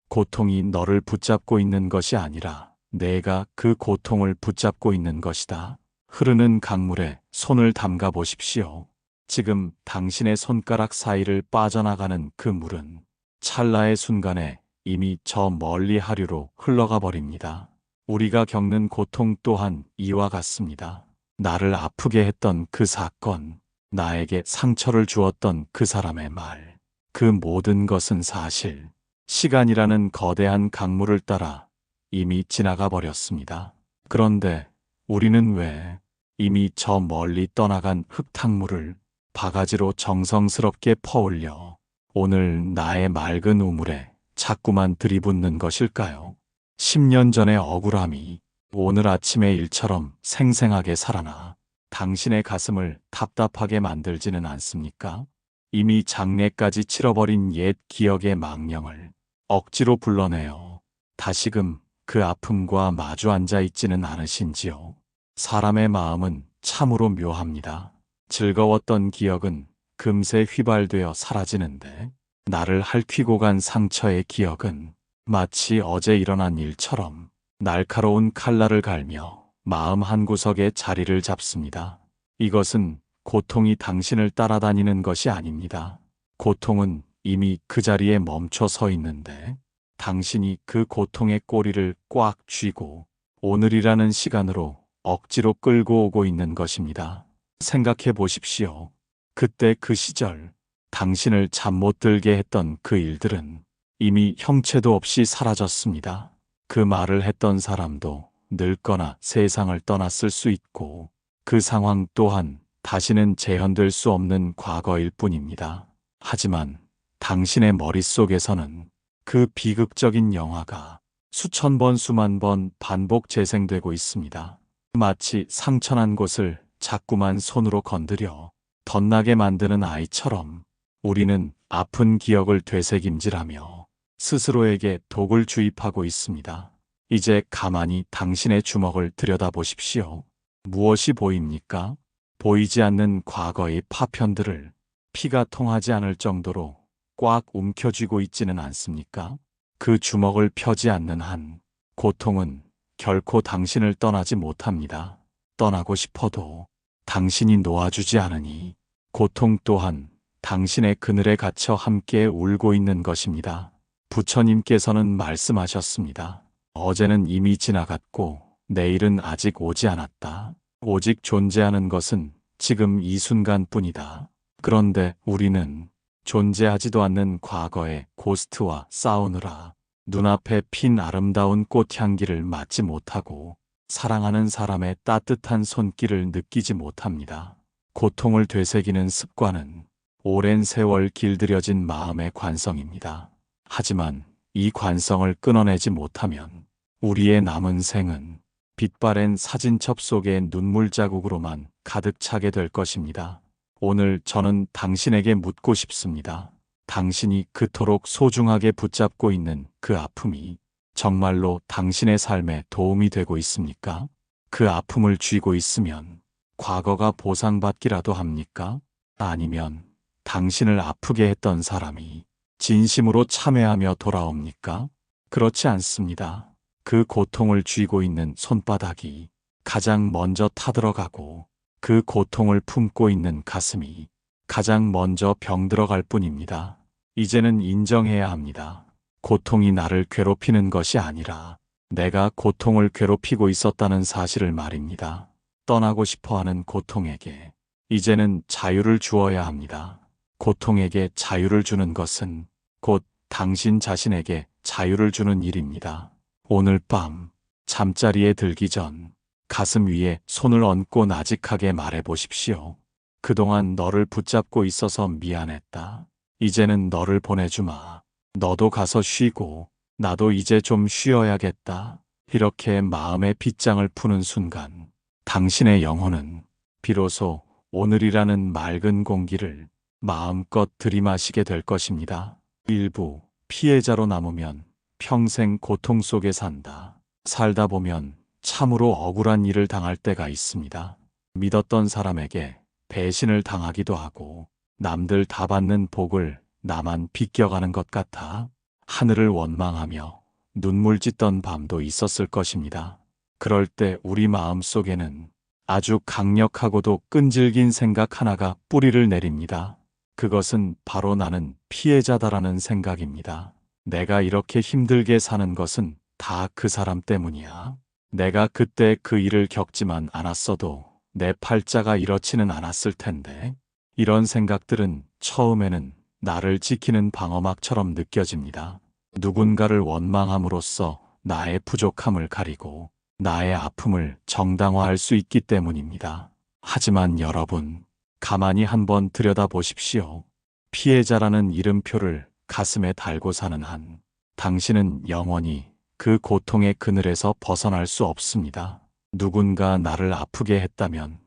고통이 너를 붙잡고 있는 것이 아니라 내가 그 고통을 붙잡고 있는 것이다. 흐르는 강물에 손을 담가 보십시오. 지금 당신의 손가락 사이를 빠져나가는 그 물은 찰나의 순간에 이미 저 멀리 하류로 흘러가 버립니다. 우리가 겪는 고통 또한 이와 같습니다. 나를 아프게 했던 그 사건, 나에게 상처를 주었던 그 사람의 말, 그 모든 것은 사실 시간이라는 거대한 강물을 따라 이미 지나가 버렸습니다. 그런데 우리는 왜 이미 저 멀리 떠나간 흙탕물을 바가지로 정성스럽게 퍼올려 오늘 나의 맑은 우물에 자꾸만 들이붓는 것일까요? 10년 전의 억울함이 오늘 아침의 일처럼 생생하게 살아나 당신의 가슴을 답답하게 만들지는 않습니까? 이미 장례까지 치러버린 옛 기억의 망령을 억지로 불러내어 다시금 그 아픔과 마주 앉아 있지는 않으신지요? 사람의 마음은 참으로 묘합니다. 즐거웠던 기억은 금세 휘발되어 사라지는데 나를 핥히고 간 상처의 기억은 마치 어제 일어난 일처럼 날카로운 칼날을 갈며 마음 한구석에 자리를 잡습니다. 이것은 고통이 당신을 따라다니는 것이 아닙니다. 고통은 이미 그 자리에 멈춰 서 있는데 당신이 그 고통의 꼬리를 꽉 쥐고 오늘이라는 시간으로 억지로 끌고 오고 있는 것입니다. 생각해 보십시오. 그때 그 시절 당신을 잠 못 들게 했던 그 일들은 이미 형체도 없이 사라졌습니다. 그 말을 했던 사람도 늙거나 세상을 떠났을 수 있고 그 상황 또한 다시는 재현될 수 없는 과거일 뿐입니다. 하지만 당신의 머릿속에서는 그 비극적인 영화가 수천 번 수만 번 반복 재생되고 있습니다. 마치 상처난 곳을 자꾸만 손으로 건드려 덧나게 만드는 아이처럼 우리는 아픈 기억을 되새김질하며 스스로에게 독을 주입하고 있습니다. 이제 가만히 당신의 주먹을 들여다보십시오. 무엇이 보입니까? 보이지 않는 과거의 파편들을 피가 통하지 않을 정도로 꽉 움켜쥐고 있지는 않습니까? 그 주먹을 펴지 않는 한 고통은 결코 당신을 떠나지 못합니다. 떠나고 싶어도 당신이 놓아주지 않으니 고통 또한 당신의 그늘에 갇혀 함께 울고 있는 것입니다. 부처님께서는 말씀하셨습니다. 어제는 이미 지나갔고 내일은 아직 오지 않았다. 오직 존재하는 것은 지금 이 순간뿐이다. 그런데 우리는 존재하지도 않는 과거의 고스트와 싸우느라 눈앞에 핀 아름다운 꽃향기를 맡지 못하고 사랑하는 사람의 따뜻한 손길을 느끼지 못합니다. 고통을 되새기는 습관은 오랜 세월 길들여진 마음의 관성입니다. 하지만 이 관성을 끊어내지 못하면 우리의 남은 생은 빛바랜 사진첩 속의 눈물 자국으로만 가득 차게 될 것입니다. 오늘 저는 당신에게 묻고 싶습니다. 당신이 그토록 소중하게 붙잡고 있는 그 아픔이 정말로 당신의 삶에 도움이 되고 있습니까? 그 아픔을 쥐고 있으면 과거가 보상받기라도 합니까? 아니면 당신을 아프게 했던 사람이 진심으로 참회하며 돌아옵니까? 그렇지 않습니다. 그 고통을 쥐고 있는 손바닥이 가장 먼저 타들어가고 그 고통을 품고 있는 가슴이 가장 먼저 병들어갈 뿐입니다. 이제는 인정해야 합니다. 고통이 나를 괴롭히는 것이 아니라 내가 고통을 괴롭히고 있었다는 사실을 말입니다. 떠나고 싶어하는 고통에게 이제는 자유를 주어야 합니다. 고통에게 자유를 주는 것은 곧 당신 자신에게 자유를 주는 일입니다. 오늘 밤 잠자리에 들기 전 가슴 위에 손을 얹고 나직하게 말해 보십시오. 그동안 너를 붙잡고 있어서 미안했다. 이제는 너를 보내주마. 너도 가서 쉬고 나도 이제 좀 쉬어야겠다. 이렇게 마음의 빗장을 푸는 순간 당신의 영혼은 비로소 오늘이라는 맑은 공기를 마음껏 들이마시게 될 것입니다. 일부 피해자로 남으면 평생 고통 속에 산다. 살다 보면 참으로 억울한 일을 당할 때가 있습니다. 믿었던 사람에게 배신을 당하기도 하고 남들 다 받는 복을 나만 비껴가는 것 같아 하늘을 원망하며 눈물 짓던 밤도 있었을 것입니다. 그럴 때 우리 마음 속에는 아주 강력하고도 끈질긴 생각 하나가 뿌리를 내립니다. 그것은 바로 나는 피해자다라는 생각입니다. 내가 이렇게 힘들게 사는 것은 다 그 사람 때문이야. 내가 그때 그 일을 겪지만 않았어도 내 팔자가 이렇지는 않았을 텐데. 이런 생각들은 처음에는 나를 지키는 방어막처럼 느껴집니다. 누군가를 원망함으로써 나의 부족함을 가리고 나의 아픔을 정당화할 수 있기 때문입니다. 하지만 여러분, 가만히 한번 들여다보십시오. 피해자라는 이름표를 가슴에 달고 사는 한, 당신은 영원히 그 고통의 그늘에서 벗어날 수 없습니다. 누군가 나를 아프게 했다면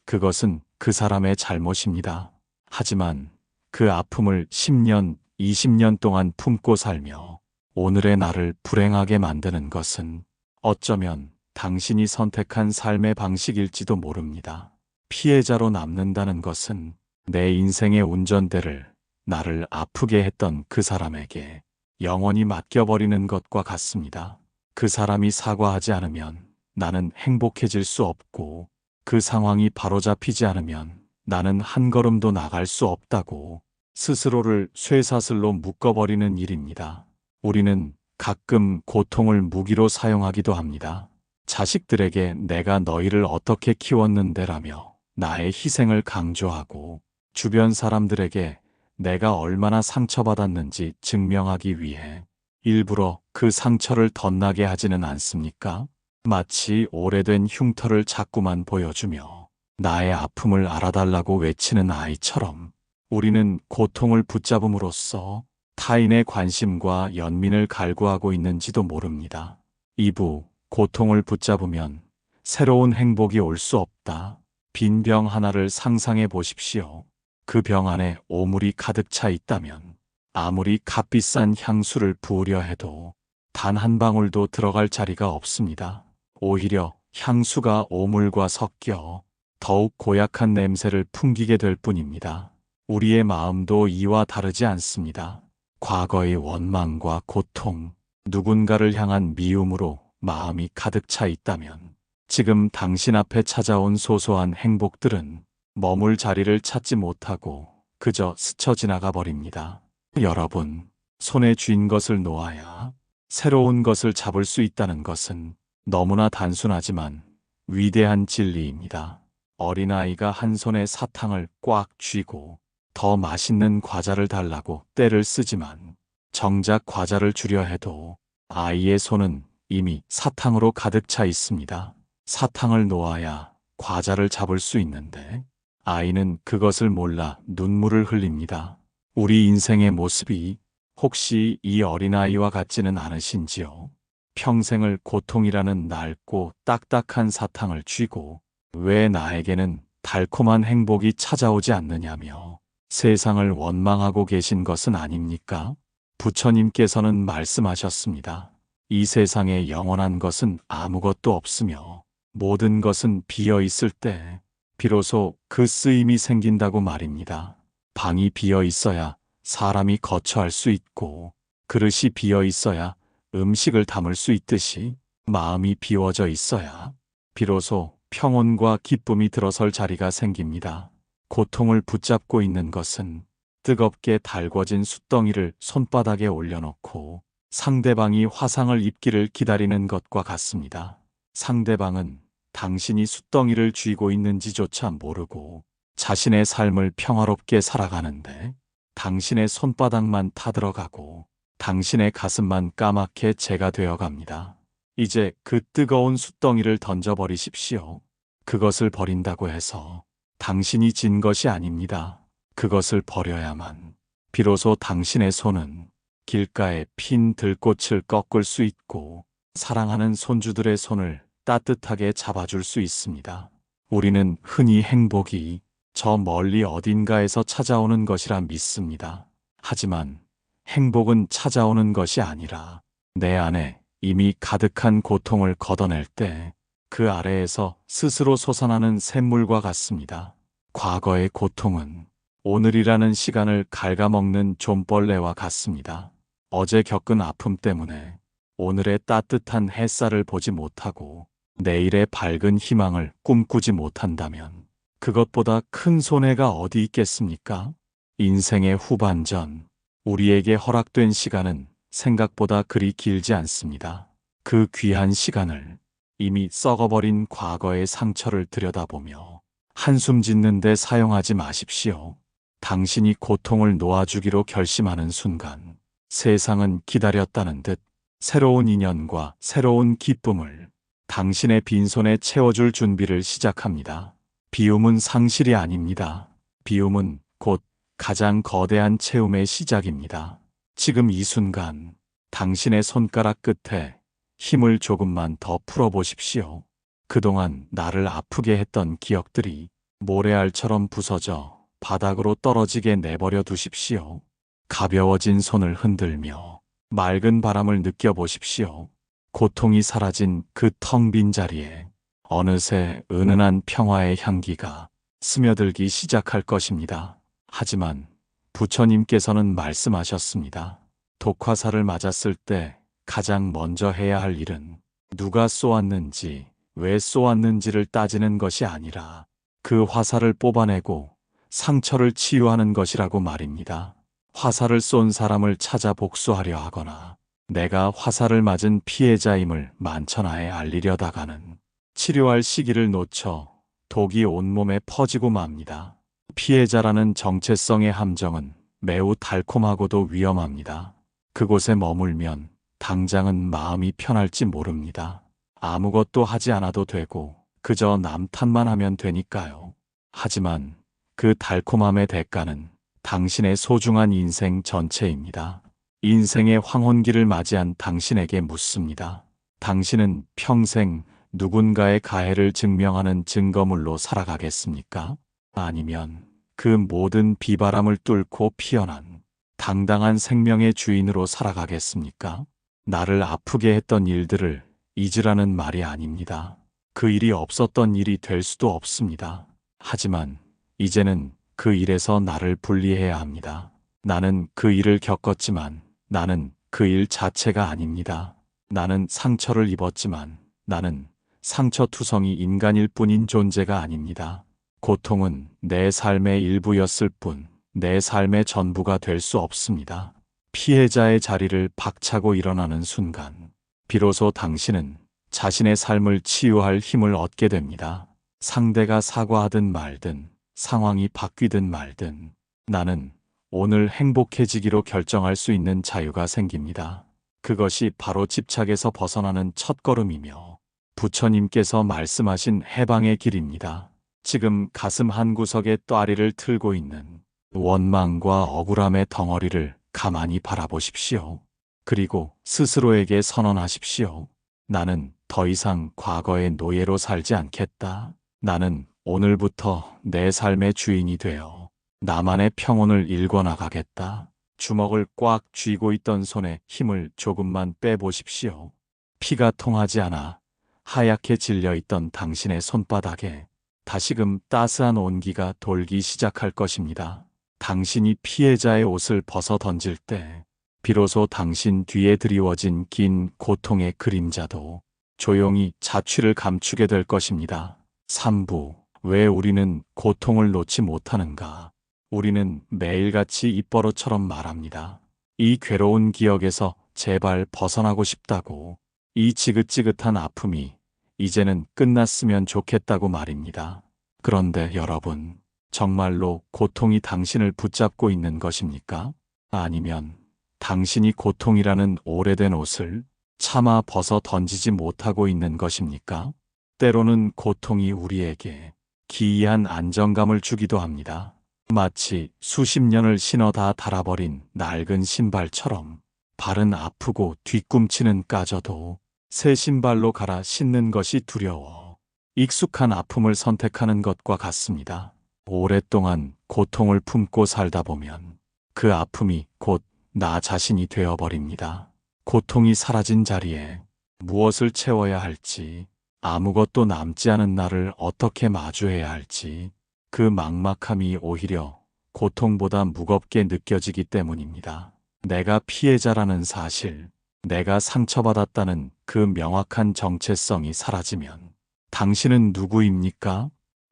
그것은 그 사람의 잘못입니다. 하지만 그 아픔을 10년, 20년 동안 품고 살며 오늘의 나를 불행하게 만드는 것은 어쩌면 당신이 선택한 삶의 방식일지도 모릅니다. 피해자로 남는다는 것은 내 인생의 운전대를 나를 아프게 했던 그 사람에게 영원히 맡겨버리는 것과 같습니다. 그 사람이 사과하지 않으면 나는 행복해질 수 없고 그 상황이 바로잡히지 않으면 나는 한 걸음도 나갈 수 없다고 스스로를 쇠사슬로 묶어버리는 일입니다. 우리는 가끔 고통을 무기로 사용하기도 합니다. 자식들에게 내가 너희를 어떻게 키웠는데라며 나의 희생을 강조하고 주변 사람들에게 내가 얼마나 상처받았는지 증명하기 위해 일부러 그 상처를 덧나게 하지는 않습니까? 마치 오래된 흉터를 자꾸만 보여주며 나의 아픔을 알아달라고 외치는 아이처럼 우리는 고통을 붙잡음으로써 타인의 관심과 연민을 갈구하고 있는지도 모릅니다. 2부, 고통을 붙잡으면 새로운 행복이 올 수 없다. 빈 병 하나를 상상해 보십시오. 그 병 안에 오물이 가득 차 있다면 아무리 값비싼 향수를 부으려 해도 단 한 방울도 들어갈 자리가 없습니다. 오히려 향수가 오물과 섞여 더욱 고약한 냄새를 풍기게 될 뿐입니다. 우리의 마음도 이와 다르지 않습니다. 과거의 원망과 고통, 누군가를 향한 미움으로 마음이 가득 차 있다면 지금 당신 앞에 찾아온 소소한 행복들은 머물 자리를 찾지 못하고 그저 스쳐 지나가 버립니다. 여러분, 손에 쥔 것을 놓아야 새로운 것을 잡을 수 있다는 것은 너무나 단순하지만 위대한 진리입니다. 어린아이가 한 손에 사탕을 꽉 쥐고 더 맛있는 과자를 달라고 떼를 쓰지만 정작 과자를 주려 해도 아이의 손은 이미 사탕으로 가득 차 있습니다. 사탕을 놓아야 과자를 잡을 수 있는데 아이는 그것을 몰라 눈물을 흘립니다. 우리 인생의 모습이 혹시 이 어린아이와 같지는 않으신지요? 평생을 고통이라는 낡고 딱딱한 사탕을 쥐고 왜 나에게는 달콤한 행복이 찾아오지 않느냐며 세상을 원망하고 계신 것은 아닙니까? 부처님께서는 말씀하셨습니다. 이 세상에 영원한 것은 아무것도 없으며 모든 것은 비어 있을 때 비로소 그 쓰임이 생긴다고 말입니다. 방이 비어 있어야 사람이 거처할 수 있고 그릇이 비어 있어야 음식을 담을 수 있듯이 마음이 비워져 있어야 비로소 평온과 기쁨이 들어설 자리가 생깁니다. 고통을 붙잡고 있는 것은 뜨겁게 달궈진 숯덩이를 손바닥에 올려놓고 상대방이 화상을 입기를 기다리는 것과 같습니다. 상대방은 당신이 숯덩이를 쥐고 있는지조차 모르고 자신의 삶을 평화롭게 살아가는데 당신의 손바닥만 타들어가고 당신의 가슴만 까맣게 재가 되어갑니다. 이제 그 뜨거운 숯덩이를 던져버리십시오. 그것을 버린다고 해서 당신이 진 것이 아닙니다. 그것을 버려야만 비로소 당신의 손은 길가에 핀 들꽃을 꺾을 수 있고 사랑하는 손주들의 손을 따뜻하게 잡아줄 수 있습니다. 우리는 흔히 행복이 저 멀리 어딘가에서 찾아오는 것이라 믿습니다. 하지만 행복은 찾아오는 것이 아니라 내 안에 이미 가득한 고통을 걷어낼 때 그 아래에서 스스로 솟아나는 샘물과 같습니다. 과거의 고통은 오늘이라는 시간을 갉아먹는 좀벌레와 같습니다. 어제 겪은 아픔 때문에 오늘의 따뜻한 햇살을 보지 못하고 내일의 밝은 희망을 꿈꾸지 못한다면 그것보다 큰 손해가 어디 있겠습니까? 인생의 후반전, 우리에게 허락된 시간은 생각보다 그리 길지 않습니다. 그 귀한 시간을 이미 썩어버린 과거의 상처를 들여다보며 한숨 짓는 데 사용하지 마십시오. 당신이 고통을 놓아주기로 결심하는 순간 세상은 기다렸다는 듯 새로운 인연과 새로운 기쁨을 당신의 빈손에 채워줄 준비를 시작합니다. 비움은 상실이 아닙니다. 비움은 곧 가장 거대한 채움의 시작입니다. 지금 이 순간 당신의 손가락 끝에 힘을 조금만 더 풀어보십시오. 그동안 나를 아프게 했던 기억들이 모래알처럼 부서져 바닥으로 떨어지게 내버려 두십시오. 가벼워진 손을 흔들며 맑은 바람을 느껴보십시오. 고통이 사라진 그 텅 빈 자리에 어느새 은은한 평화의 향기가 스며들기 시작할 것입니다. 하지만 부처님께서는 말씀하셨습니다. 독화살을 맞았을 때 가장 먼저 해야 할 일은 누가 쏘았는지, 왜 쏘았는지를 따지는 것이 아니라 그 화살을 뽑아내고 상처를 치유하는 것이라고 말입니다. 화살을 쏜 사람을 찾아 복수하려 하거나 내가 화살을 맞은 피해자임을 만천하에 알리려다가는 치료할 시기를 놓쳐 독이 온몸에 퍼지고 맙니다. 피해자라는 정체성의 함정은 매우 달콤하고도 위험합니다. 그곳에 머물면 당장은 마음이 편할지 모릅니다. 아무것도 하지 않아도 되고 그저 남 탓만 하면 되니까요. 하지만 그 달콤함의 대가는 당신의 소중한 인생 전체입니다. 인생의 황혼기를 맞이한 당신에게 묻습니다. 당신은 평생 누군가의 가해를 증명하는 증거물로 살아가겠습니까? 아니면 그 모든 비바람을 뚫고 피어난 당당한 생명의 주인으로 살아가겠습니까? 나를 아프게 했던 일들을 잊으라는 말이 아닙니다. 그 일이 없었던 일이 될 수도 없습니다. 하지만 이제는 그 일에서 나를 분리해야 합니다. 나는 그 일을 겪었지만 나는 그 일 자체가 아닙니다. 나는 상처를 입었지만 나는 상처투성이 인간일 뿐인 존재가 아닙니다. 고통은 내 삶의 일부였을 뿐 내 삶의 전부가 될 수 없습니다. 피해자의 자리를 박차고 일어나는 순간 비로소 당신은 자신의 삶을 치유할 힘을 얻게 됩니다. 상대가 사과하든 말든 상황이 바뀌든 말든 나는 오늘 행복해지기로 결정할 수 있는 자유가 생깁니다. 그것이 바로 집착에서 벗어나는 첫걸음이며 부처님께서 말씀하신 해방의 길입니다. 지금 가슴 한구석에 또아리를 틀고 있는 원망과 억울함의 덩어리를 가만히 바라보십시오. 그리고 스스로에게 선언하십시오. 나는 더 이상 과거의 노예로 살지 않겠다. 나는 오늘부터 내 삶의 주인이 되어 나만의 평온을 일궈나가겠다. 주먹을 꽉 쥐고 있던 손에 힘을 조금만 빼보십시오. 피가 통하지 않아 하얗게 질려있던 당신의 손바닥에 다시금 따스한 온기가 돌기 시작할 것입니다. 당신이 피해자의 옷을 벗어 던질 때 비로소 당신 뒤에 드리워진 긴 고통의 그림자도 조용히 자취를 감추게 될 것입니다. 3부. 왜 우리는 고통을 놓지 못하는가? 우리는 매일같이 입버릇처럼 말합니다. 이 괴로운 기억에서 제발 벗어나고 싶다고. 이 지긋지긋한 아픔이 이제는 끝났으면 좋겠다고 말입니다. 그런데 여러분, 정말로 고통이 당신을 붙잡고 있는 것입니까? 아니면 당신이 고통이라는 오래된 옷을 차마 벗어 던지지 못하고 있는 것입니까? 때로는 고통이 우리에게 기이한 안정감을 주기도 합니다. 마치 수십 년을 신어 다 닳아버린 낡은 신발처럼 발은 아프고 뒤꿈치는 까져도 새 신발로 갈아 신는 것이 두려워 익숙한 아픔을 선택하는 것과 같습니다. 오랫동안 고통을 품고 살다 보면 그 아픔이 곧 나 자신이 되어버립니다. 고통이 사라진 자리에 무엇을 채워야 할지, 아무것도 남지 않은 나를 어떻게 마주해야 할지, 그 막막함이 오히려 고통보다 무겁게 느껴지기 때문입니다. 내가 피해자라는 사실, 내가 상처받았다는 그 명확한 정체성이 사라지면 당신은 누구입니까?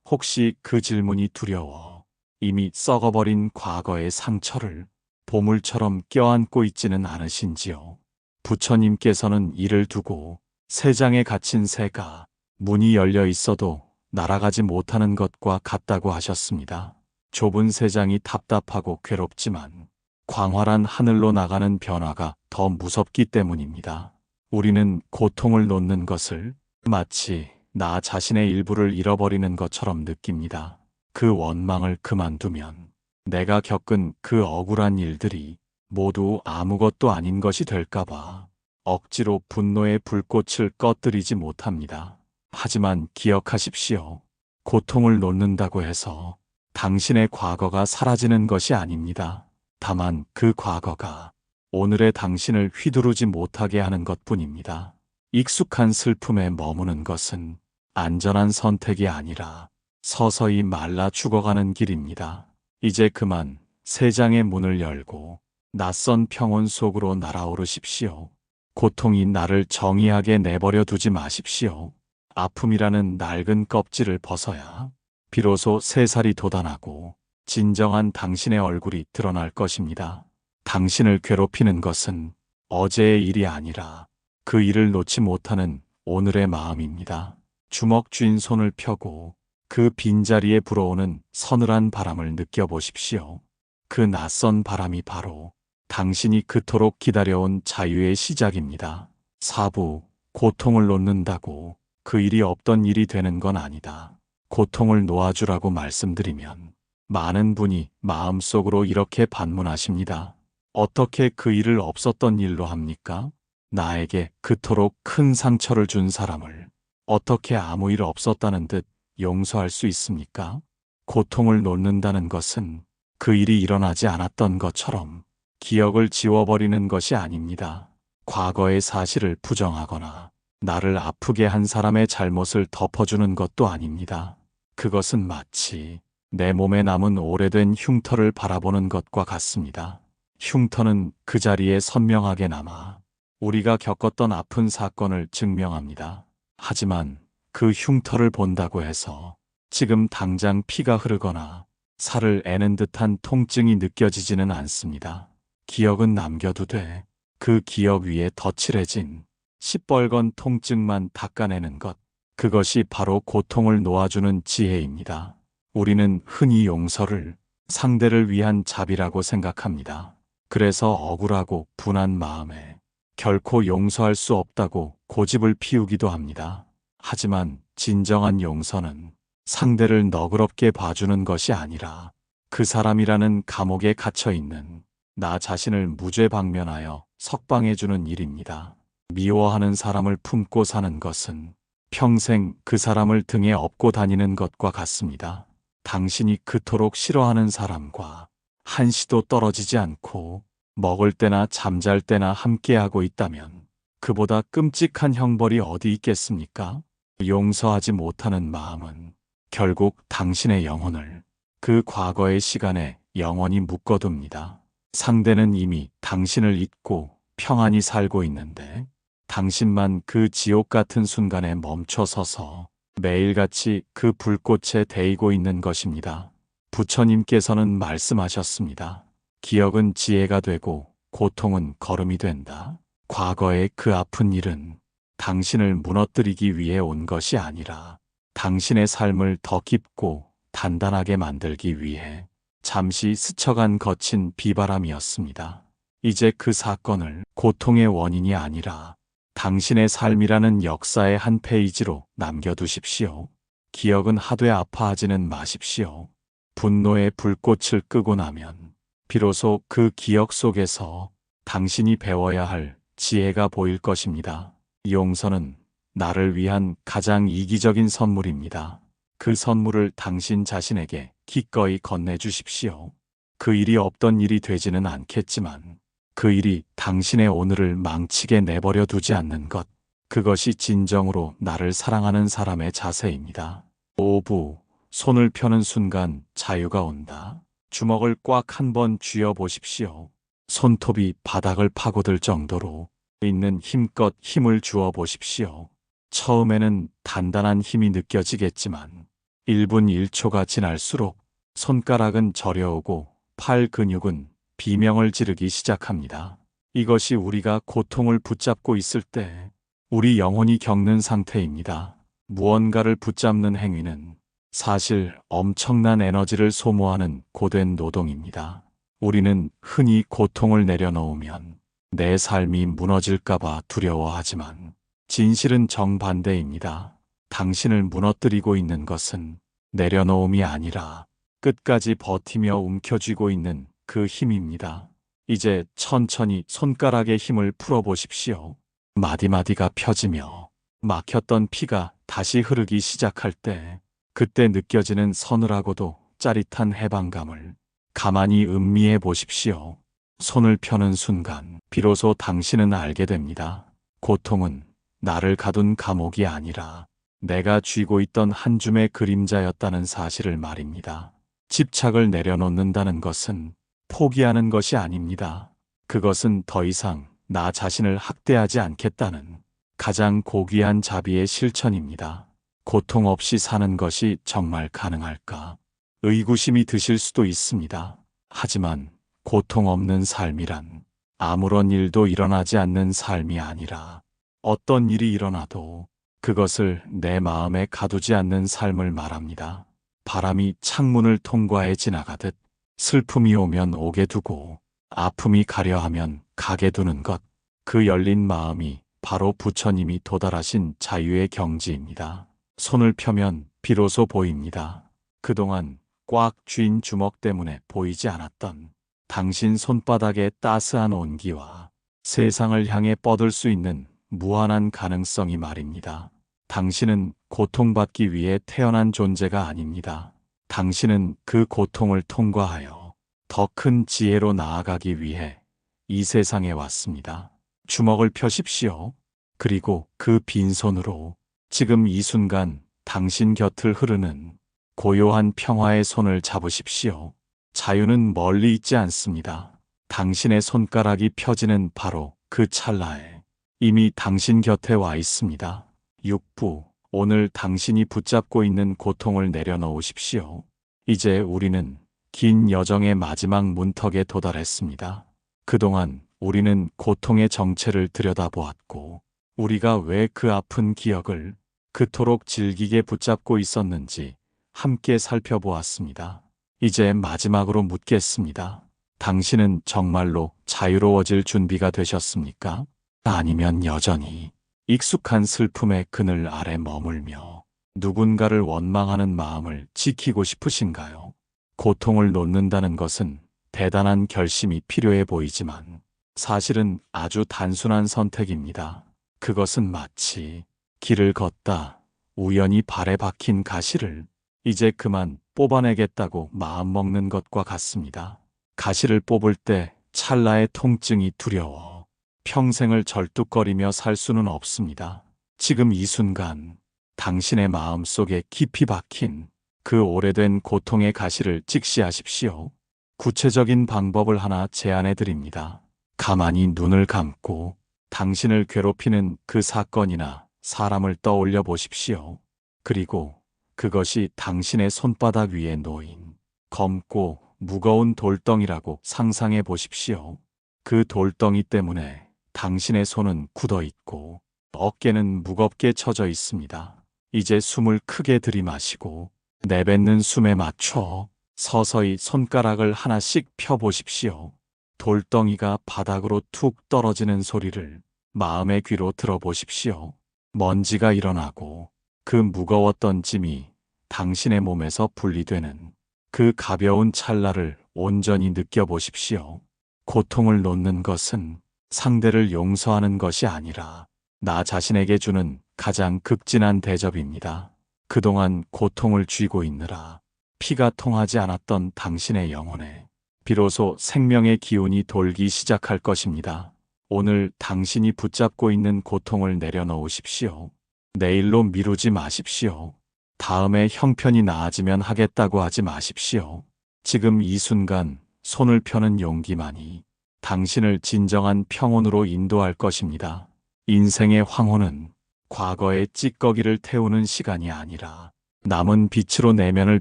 혹시 그 질문이 두려워 이미 썩어버린 과거의 상처를 보물처럼 껴안고 있지는 않으신지요? 부처님께서는 이를 두고 새 장에 갇힌 새가 문이 열려 있어도 날아가지 못하는 것과 같다고 하셨습니다. 좁은 새장이 답답하고 괴롭지만 광활한 하늘로 나가는 변화가 더 무섭기 때문입니다. 우리는 고통을 놓는 것을 마치 나 자신의 일부를 잃어버리는 것처럼 느낍니다. 그 원망을 그만두면 내가 겪은 그 억울한 일들이 모두 아무것도 아닌 것이 될까봐 억지로 분노의 불꽃을 꺼뜨리지 못합니다. 하지만 기억하십시오. 고통을 놓는다고 해서 당신의 과거가 사라지는 것이 아닙니다. 다만 그 과거가 오늘의 당신을 휘두르지 못하게 하는 것뿐입니다. 익숙한 슬픔에 머무는 것은 안전한 선택이 아니라 서서히 말라 죽어가는 길입니다. 이제 그만 새 장의 문을 열고 낯선 평온 속으로 날아오르십시오. 고통이 나를 정의하게 내버려 두지 마십시오. 아픔이라는 낡은 껍질을 벗어야 비로소 새살이 돋아나고 진정한 당신의 얼굴이 드러날 것입니다. 당신을 괴롭히는 것은 어제의 일이 아니라 그 일을 놓지 못하는 오늘의 마음입니다. 주먹 쥔 손을 펴고 그 빈자리에 불어오는 서늘한 바람을 느껴보십시오. 그 낯선 바람이 바로 당신이 그토록 기다려온 자유의 시작입니다. 사부, 고통을 놓는다고 그 일이 없던 일이 되는 건 아니다. 고통을 놓아주라고 말씀드리면 많은 분이 마음속으로 이렇게 반문하십니다. 어떻게 그 일을 없었던 일로 합니까? 나에게 그토록 큰 상처를 준 사람을 어떻게 아무 일 없었다는 듯 용서할 수 있습니까? 고통을 놓는다는 것은 그 일이 일어나지 않았던 것처럼 기억을 지워버리는 것이 아닙니다. 과거의 사실을 부정하거나 나를 아프게 한 사람의 잘못을 덮어주는 것도 아닙니다. 그것은 마치 내 몸에 남은 오래된 흉터를 바라보는 것과 같습니다. 흉터는 그 자리에 선명하게 남아 우리가 겪었던 아픈 사건을 증명합니다. 하지만 그 흉터를 본다고 해서 지금 당장 피가 흐르거나 살을 애는 듯한 통증이 느껴지지는 않습니다. 기억은 남겨두되 그 기억 위에 덧칠해진 시뻘건 통증만 닦아내는 것, 그것이 바로 고통을 놓아주는 지혜입니다. 우리는 흔히 용서를 상대를 위한 자비라고 생각합니다. 그래서 억울하고 분한 마음에 결코 용서할 수 없다고 고집을 피우기도 합니다. 하지만 진정한 용서는 상대를 너그럽게 봐주는 것이 아니라 그 사람이라는 감옥에 갇혀 있는 나 자신을 무죄방면하여 석방해주는 일입니다. 미워하는 사람을 품고 사는 것은 평생 그 사람을 등에 업고 다니는 것과 같습니다. 당신이 그토록 싫어하는 사람과 한시도 떨어지지 않고 먹을 때나 잠잘 때나 함께하고 있다면 그보다 끔찍한 형벌이 어디 있겠습니까? 용서하지 못하는 마음은 결국 당신의 영혼을 그 과거의 시간에 영원히 묶어둡니다. 상대는 이미 당신을 잊고 평안히 살고 있는데 당신만 그 지옥 같은 순간에 멈춰 서서 매일같이 그 불꽃에 데이고 있는 것입니다. 부처님께서는 말씀하셨습니다. 기억은 지혜가 되고 고통은 걸음이 된다. 과거의 그 아픈 일은 당신을 무너뜨리기 위해 온 것이 아니라 당신의 삶을 더 깊고 단단하게 만들기 위해 잠시 스쳐간 거친 비바람이었습니다. 이제 그 사건을 고통의 원인이 아니라 당신의 삶이라는 역사의 한 페이지로 남겨두십시오. 기억은 하되 아파하지는 마십시오. 분노의 불꽃을 끄고 나면 비로소 그 기억 속에서 당신이 배워야 할 지혜가 보일 것입니다. 용서는 나를 위한 가장 이기적인 선물입니다. 그 선물을 당신 자신에게 기꺼이 건네주십시오. 그 일이 없던 일이 되지는 않겠지만 그 일이 당신의 오늘을 망치게 내버려 두지 않는 것, 그것이 진정으로 나를 사랑하는 사람의 자세입니다. 5부, 손을 펴는 순간 자유가 온다. 주먹을 꽉 한 번 쥐어 보십시오. 손톱이 바닥을 파고들 정도로 있는 힘껏 힘을 주어 보십시오. 처음에는 단단한 힘이 느껴지겠지만 1분 1초가 지날수록 손가락은 저려오고 팔 근육은 비명을 지르기 시작합니다. 이것이 우리가 고통을 붙잡고 있을 때 우리 영혼이 겪는 상태입니다. 무언가를 붙잡는 행위는 사실 엄청난 에너지를 소모하는 고된 노동입니다. 우리는 흔히 고통을 내려놓으면 내 삶이 무너질까봐 두려워하지만 진실은 정반대입니다. 당신을 무너뜨리고 있는 것은 내려놓음이 아니라 끝까지 버티며 움켜쥐고 있는 그 힘입니다. 이제 천천히 손가락의 힘을 풀어보십시오. 마디마디가 펴지며 막혔던 피가 다시 흐르기 시작할 때 그때 느껴지는 서늘하고도 짜릿한 해방감을 가만히 음미해 보십시오. 손을 펴는 순간 비로소 당신은 알게 됩니다. 고통은 나를 가둔 감옥이 아니라 내가 쥐고 있던 한 줌의 그림자였다는 사실을 말입니다. 집착을 내려놓는다는 것은 포기하는 것이 아닙니다. 그것은 더 이상 나 자신을 학대하지 않겠다는 가장 고귀한 자비의 실천입니다. 고통 없이 사는 것이 정말 가능할까? 의구심이 드실 수도 있습니다. 하지만 고통 없는 삶이란 아무런 일도 일어나지 않는 삶이 아니라 어떤 일이 일어나도 그것을 내 마음에 가두지 않는 삶을 말합니다. 바람이 창문을 통과해 지나가듯 슬픔이 오면 오게 두고 아픔이 가려 하면 가게 두는 것. 그 열린 마음이 바로 부처님이 도달하신 자유의 경지입니다. 손을 펴면 비로소 보입니다. 그동안 꽉 쥔 주먹 때문에 보이지 않았던 당신 손바닥의 따스한 온기와 세상을 향해 뻗을 수 있는 무한한 가능성이 말입니다. 당신은 고통받기 위해 태어난 존재가 아닙니다. 당신은 그 고통을 통과하여 더 큰 지혜로 나아가기 위해 이 세상에 왔습니다. 주먹을 펴십시오. 그리고 그 빈손으로 지금 이 순간 당신 곁을 흐르는 고요한 평화의 손을 잡으십시오. 자유는 멀리 있지 않습니다. 당신의 손가락이 펴지는 바로 그 찰나에 이미 당신 곁에 와 있습니다. 6부. 오늘 당신이 붙잡고 있는 고통을 내려놓으십시오. 이제 우리는 긴 여정의 마지막 문턱에 도달했습니다. 그동안 우리는 고통의 정체를 들여다보았고 우리가 왜 그 아픈 기억을 그토록 질기게 붙잡고 있었는지 함께 살펴보았습니다. 이제 마지막으로 묻겠습니다. 당신은 정말로 자유로워질 준비가 되셨습니까? 아니면 여전히 익숙한 슬픔의 그늘 아래 머물며 누군가를 원망하는 마음을 지키고 싶으신가요? 고통을 놓는다는 것은 대단한 결심이 필요해 보이지만 사실은 아주 단순한 선택입니다. 그것은 마치 길을 걷다 우연히 발에 박힌 가시를 이제 그만 뽑아내겠다고 마음먹는 것과 같습니다. 가시를 뽑을 때 찰나의 통증이 두려워 평생을 절뚝거리며 살 수는 없습니다. 지금 이 순간 당신의 마음 속에 깊이 박힌 그 오래된 고통의 가시를 직시하십시오. 구체적인 방법을 하나 제안해 드립니다. 가만히 눈을 감고 당신을 괴롭히는 그 사건이나 사람을 떠올려 보십시오. 그리고 그것이 당신의 손바닥 위에 놓인 검고 무거운 돌덩이라고 상상해 보십시오. 그 돌덩이 때문에 당신의 손은 굳어 있고 어깨는 무겁게 처져 있습니다. 이제 숨을 크게 들이마시고 내뱉는 숨에 맞춰 서서히 손가락을 하나씩 펴보십시오. 돌덩이가 바닥으로 툭 떨어지는 소리를 마음의 귀로 들어보십시오. 먼지가 일어나고 그 무거웠던 짐이 당신의 몸에서 분리되는 그 가벼운 찰나를 온전히 느껴보십시오. 고통을 놓는 것은 상대를 용서하는 것이 아니라 나 자신에게 주는 가장 극진한 대접입니다. 그동안 고통을 쥐고 있느라 피가 통하지 않았던 당신의 영혼에 비로소 생명의 기운이 돌기 시작할 것입니다. 오늘 당신이 붙잡고 있는 고통을 내려놓으십시오. 내일로 미루지 마십시오. 다음에 형편이 나아지면 하겠다고 하지 마십시오. 지금 이 순간 손을 펴는 용기만이 당신을 진정한 평온으로 인도할 것입니다. 인생의 황혼은 과거의 찌꺼기를 태우는 시간이 아니라 남은 빛으로 내면을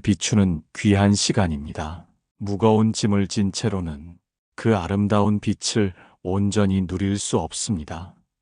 비추는 귀한 시간입니다. 무거운 짐을 진 채로는 그 아름다운 빛을 온전히 누릴 수 없습니다.